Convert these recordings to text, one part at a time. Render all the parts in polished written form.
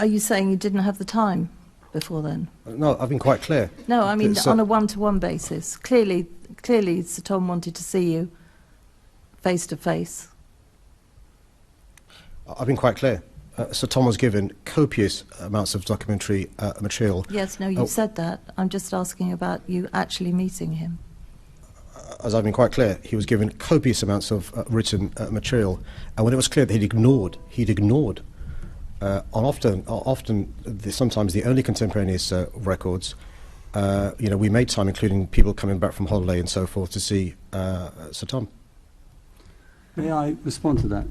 Are you saying you didn't have the time before then? No, I've been quite clear. No, I mean on a one-to-one basis. Clearly Sir Tom wanted to see you face to face. I've been quite clear. Sir Tom was given copious amounts of documentary material. Yes, no, you said that. I'm just asking about you actually meeting him. As I've been quite clear, he was given copious amounts of written material, and when it was clear that he'd ignored, sometimes the only contemporaneous records. We made time, including people coming back from holiday and so forth, to see Sir Tom. May I respond to that?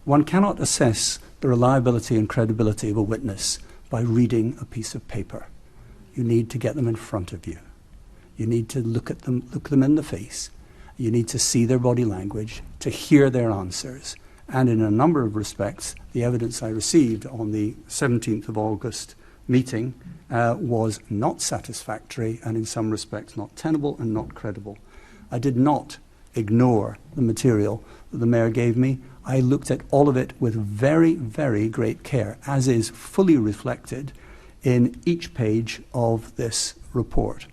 One cannot assess the reliability and credibility of a witness by reading a piece of paper. You need to get them in front of you. You need to look them in the face. You need to see their body language, to hear their answers. And in a number of respects, the evidence I received on the 17th of August meeting was not satisfactory and in some respects not tenable and not credible. I did not ignore the material that the Mayor gave me. I looked at all of it with very, very great care, as is fully reflected in each page of this report.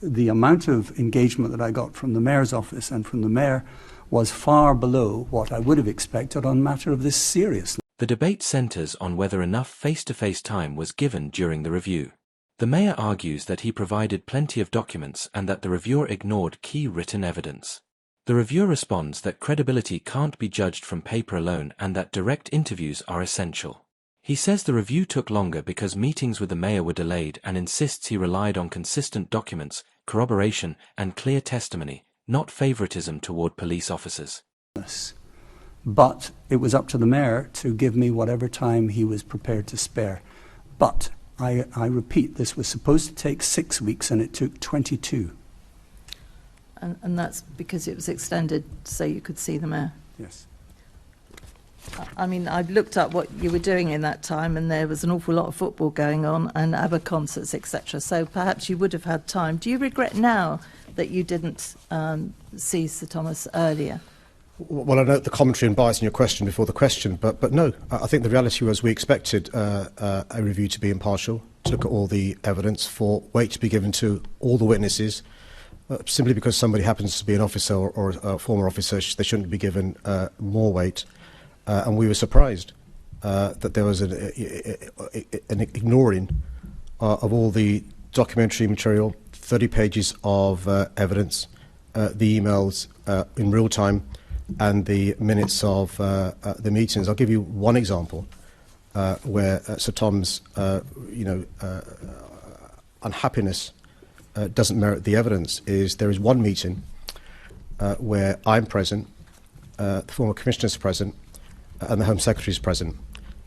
The amount of engagement that I got from the Mayor's office and from the Mayor was far below what I would have expected on a matter of this seriousness. The debate centres on whether enough face-to-face time was given during the review. The Mayor argues that he provided plenty of documents and that the reviewer ignored key written evidence. The reviewer responds that credibility can't be judged from paper alone and that direct interviews are essential. He says the review took longer because meetings with the Mayor were delayed and insists he relied on consistent documents, corroboration and clear testimony, not favouritism toward police officers. But it was up to the Mayor to give me whatever time he was prepared to spare. But I repeat, this was supposed to take 6 weeks and it took 22. And that's because it was extended so you could see the Mayor? Yes. I mean, I've looked up what you were doing in that time, and there was an awful lot of football going on and ABBA concerts, etc. So perhaps you would have had time. Do you regret now that you didn't see Sir Thomas earlier? Well, I note the commentary and bias in your question before the question, but no. I think the reality was we expected a review to be impartial, to look at all the evidence, for weight to be given to all the witnesses. Simply because somebody happens to be an officer or a former officer, they shouldn't be given more weight. And we were surprised that there was an ignoring of all the documentary material, 30 pages of evidence, the emails in real time, and the minutes of the meetings. I'll give you one example where Sir Tom's unhappiness doesn't merit the evidence. There is one meeting where I'm present, the former Commissioner is present, and the Home Secretary is present.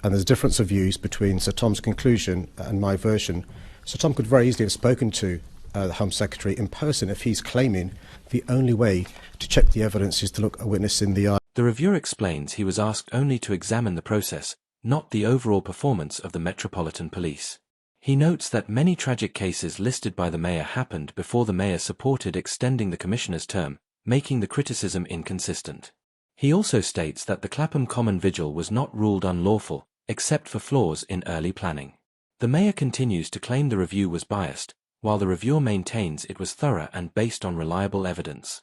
And there's a difference of views between Sir Tom's conclusion and my version. Sir Tom could very easily have spoken to the Home Secretary in person if he's claiming the only way to check the evidence is to look a witness in the eye. The reviewer explains he was asked only to examine the process, not the overall performance of the Metropolitan Police. He notes that many tragic cases listed by the Mayor happened before the Mayor supported extending the Commissioner's term, making the criticism inconsistent. He also states that the Clapham Common Vigil was not ruled unlawful, except for flaws in early planning. The Mayor continues to claim the review was biased, while the reviewer maintains it was thorough and based on reliable evidence.